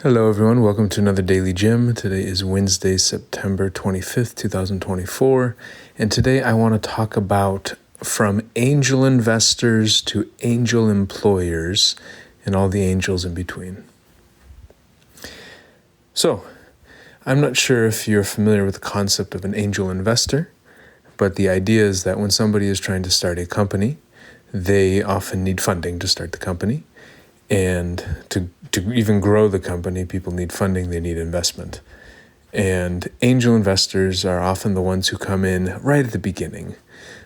Hello, everyone. Welcome to another Daily Gym. Today is Wednesday, September 25th, 2024. And today I want to talk about from angel investors to angel employers and all the angels in between. So, I'm not sure if you're familiar with the concept of an angel investor, but the idea is that when somebody is trying to start a company, they often need funding to start the company. And to even grow the company, people need funding, they need investment. And angel investors are often the ones who come in right at the beginning,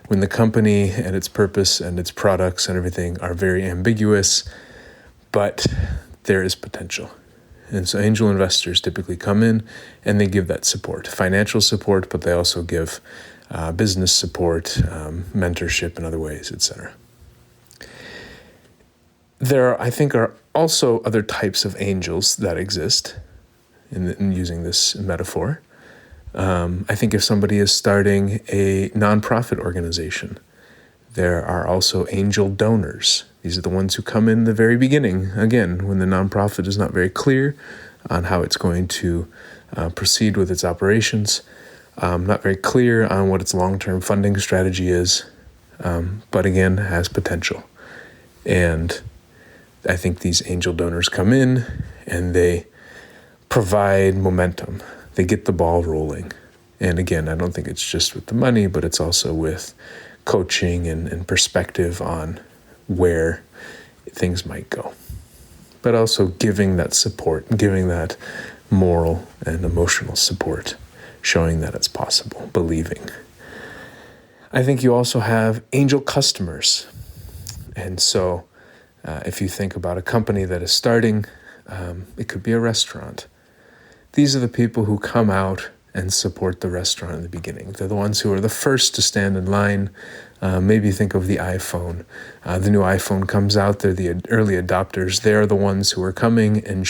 when the company and its purpose and its products and everything are very ambiguous, but there is potential. And so angel investors typically come in and they give that support, financial support, but they also give business support, mentorship in other ways, etc. There, I think, are also other types of angels that exist in using this metaphor. I think if somebody is starting a nonprofit organization, there are also angel donors. These are the ones who come in the very beginning, again, when the nonprofit is not very clear on how it's going to proceed with its operations, not very clear on what its long-term funding strategy is, but again, has potential. And I think these angel donors come in and they provide momentum. They get the ball rolling. And again, I don't think it's just with the money, but it's also with coaching and perspective on where things might go. But also giving that support, giving that moral and emotional support, showing that it's possible, believing. I think you also have angel customers. And so if you think about a company that is starting, it could be a restaurant. These are the people who come out and support the restaurant in the beginning. They're the ones who are the first to stand in line. Maybe think of the iPhone. The new iPhone comes out. They're the early adopters. They're the ones who are coming and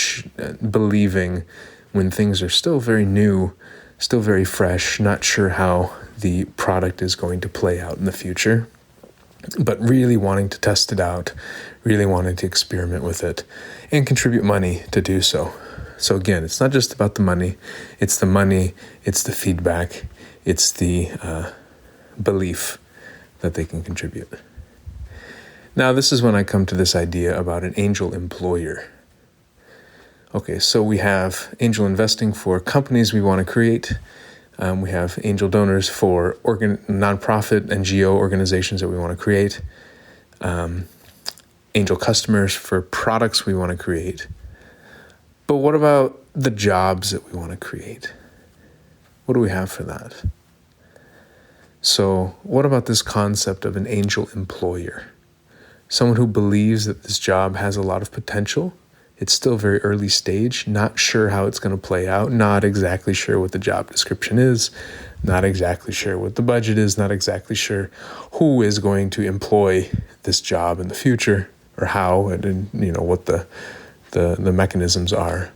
believing when things are still very new, still very fresh, not sure how the product is going to play out in the future, but really wanting to test it out, really wanting to experiment with it, and contribute money to do so. So again, it's not just about the money, it's the feedback, it's the belief that they can contribute. Now, this is when I come to this idea about an angel employer. Okay, so we have angel investing for companies we want to create. We have angel donors for nonprofit NGO organizations that we want to create. Angel customers for products we want to create. But what about the jobs that we want to create? What do we have for that? So what about this concept of an angel employer? Someone who believes that this job has a lot of potential. It's still very early stage, not sure how it's going to play out, not exactly sure what the job description is, not exactly sure what the budget is, not exactly sure who is going to employ this job in the future or how and what the mechanisms are.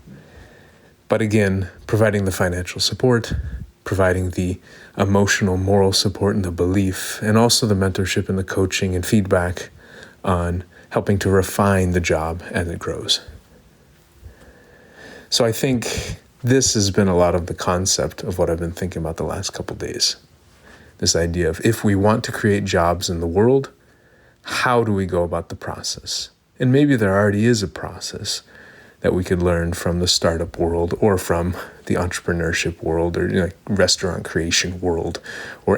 But again, providing the financial support, providing the emotional, moral support and the belief, and also the mentorship and the coaching and feedback on helping to refine the job as it grows. So I think this has been a lot of the concept of what I've been thinking about the last couple of days. This idea of if we want to create jobs in the world, how do we go about the process? And maybe there already is a process that we could learn from the startup world or from the entrepreneurship world or restaurant creation world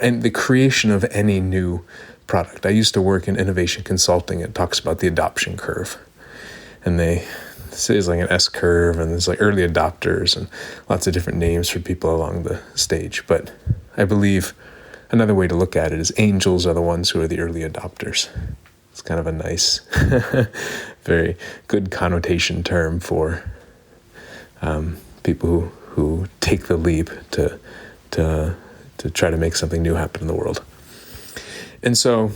and the creation of any new product. I used to work in innovation consulting. It talks about the adoption curve. And they say it's like an S curve, and there's like early adopters and lots of different names for people along the stage. But I believe another way to look at it is angels are the ones who are the early adopters. It's kind of a nice, very good connotation term for people who take the leap to try to make something new happen in the world. And so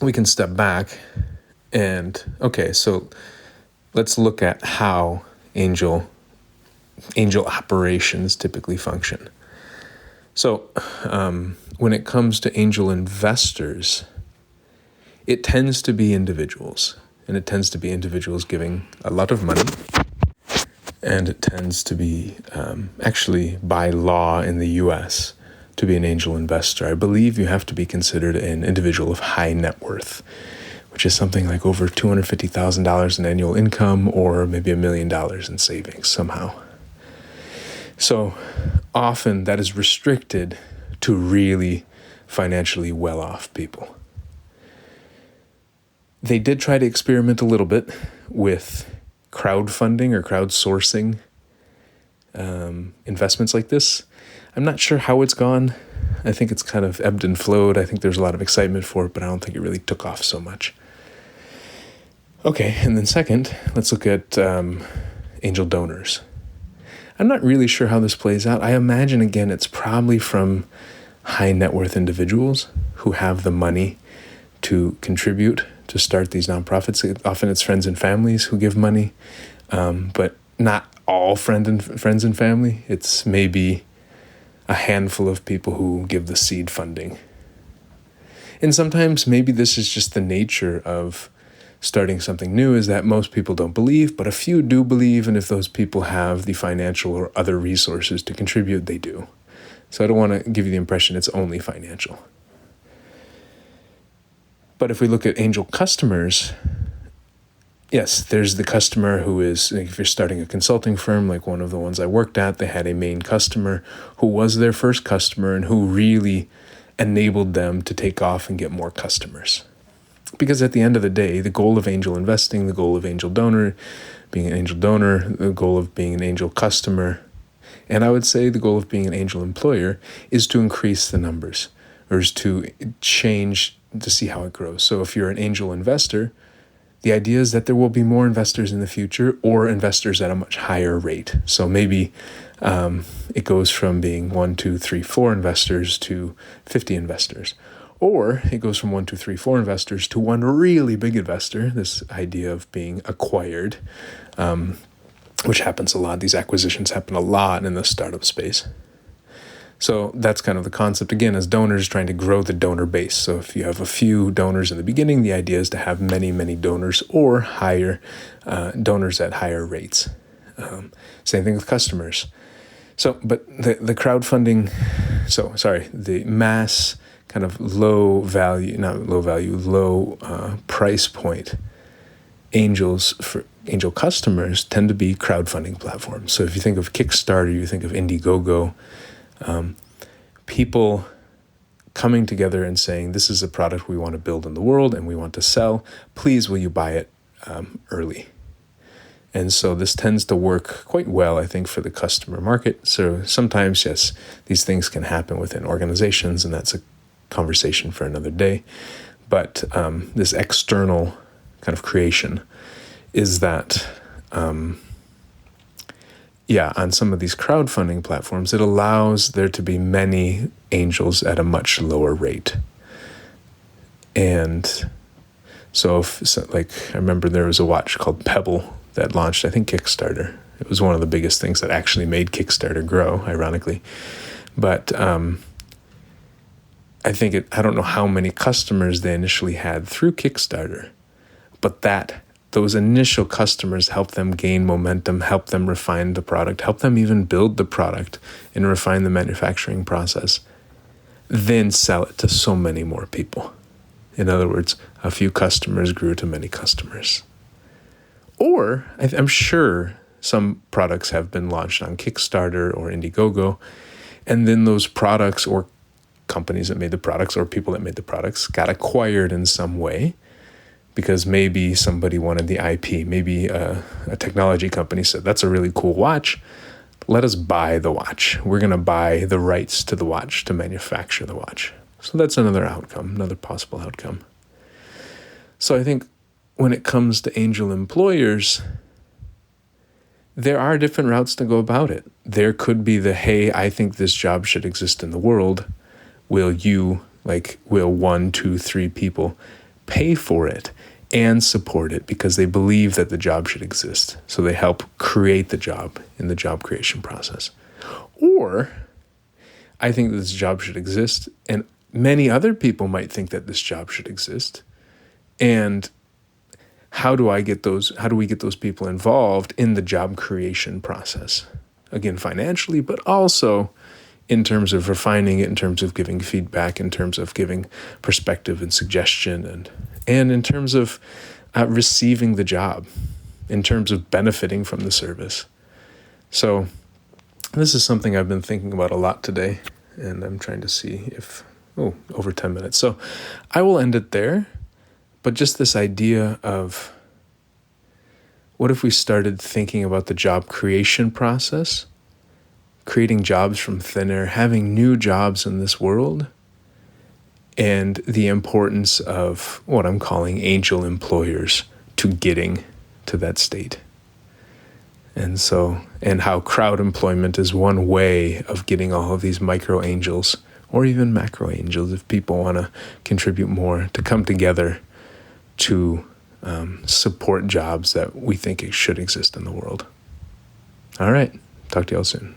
we can step back and, okay, so let's look at how angel operations typically function. So when it comes to angel investors, it tends to be individuals, and it tends to be individuals giving a lot of money And it tends to be actually by law in the US to be an angel investor. I believe you have to be considered an individual of high net worth, which is something like over $250,000 in annual income or maybe $1 million in savings somehow. So often that is restricted to really financially well-off people. They did try to experiment a little bit with crowdfunding or crowdsourcing investments like this. I'm not sure how it's gone. I think it's kind of ebbed and flowed. I think there's a lot of excitement for it, but I don't think it really took off so much. Okay, and then second, let's look at angel donors. I'm not really sure how this plays out. I imagine, again, it's probably from high net worth individuals who have the money to contribute to start these nonprofits. Often it's friends and families who give money, but not all friends and family. It's maybe a handful of people who give the seed funding. And sometimes maybe this is just the nature of starting something new, is that most people don't believe, but a few do believe, and if those people have the financial or other resources to contribute, they do. So I don't want to give you the impression it's only financial. But if we look at angel customers, yes, there's the customer who is, if you're starting a consulting firm, like one of the ones I worked at, they had a main customer who was their first customer and who really enabled them to take off and get more customers. Because at the end of the day, the goal of angel investing, the goal of angel donor, being an angel donor, the goal of being an angel customer, and I would say the goal of being an angel employer is to increase the numbers, or is to change to see how it grows. So if you're an angel investor, the idea is that there will be more investors in the future, or investors at a much higher rate. So maybe it goes from being 1, 2, 3, 4 investors to 50 investors. Or it goes from 1, 2, 3, 4 investors to one really big investor, this idea of being acquired, which happens a lot. These acquisitions happen a lot in the startup space. So that's kind of the concept, again, as donors trying to grow the donor base. So if you have a few donors in the beginning, the idea is to have many, many donors or higher donors at higher rates. Same thing with customers. So, but the crowdfunding, the mass kind of low price point angels for angel customers tend to be crowdfunding platforms. So if you think of Kickstarter, you think of Indiegogo, people coming together and saying, this is a product we want to build in the world and we want to sell. Please, will you buy it early? And so this tends to work quite well, I think, for the customer market. So sometimes, yes, these things can happen within organizations, and that's a conversation for another day. But this external kind of creation is that, on some of these crowdfunding platforms, it allows there to be many angels at a much lower rate. And so, I remember there was a watch called Pebble that launched, I think, Kickstarter. It was one of the biggest things that actually made Kickstarter grow, ironically. But I don't know how many customers they initially had through Kickstarter, but those initial customers helped them gain momentum, help them refine the product, help them even build the product and refine the manufacturing process, then sell it to so many more people. In other words, a few customers grew to many customers. Or I'm sure some products have been launched on Kickstarter or Indiegogo, and then those products or companies that made the products or people that made the products got acquired in some way because maybe somebody wanted the IP. Maybe a technology company said, that's a really cool watch. Let us buy the watch. We're going to buy the rights to the watch to manufacture the watch. So that's another outcome, another possible outcome. So I think when it comes to angel employers, there are different routes to go about it. There could be hey, I think this job should exist in the world. Will 1, 2, 3 people pay for it and support it because they believe that the job should exist? So they help create the job in the job creation process. Or I think that this job should exist, and many other people might think that this job should exist. And how do we get those people involved in the job creation process? Again, financially, but also in terms of refining it, in terms of giving feedback, in terms of giving perspective and suggestion, and in terms of receiving the job, in terms of benefiting from the service. So this is something I've been thinking about a lot today, and I'm trying to see if, over 10 minutes. So I will end it there, but just this idea of what if we started thinking about the job creation process, creating jobs from thin air, having new jobs in this world, and the importance of what I'm calling angel employers to getting to that state. And how crowd employment is one way of getting all of these micro angels, or even macro angels, if people want to contribute more, to come together to support jobs that we think should exist in the world. All right. Talk to y'all soon.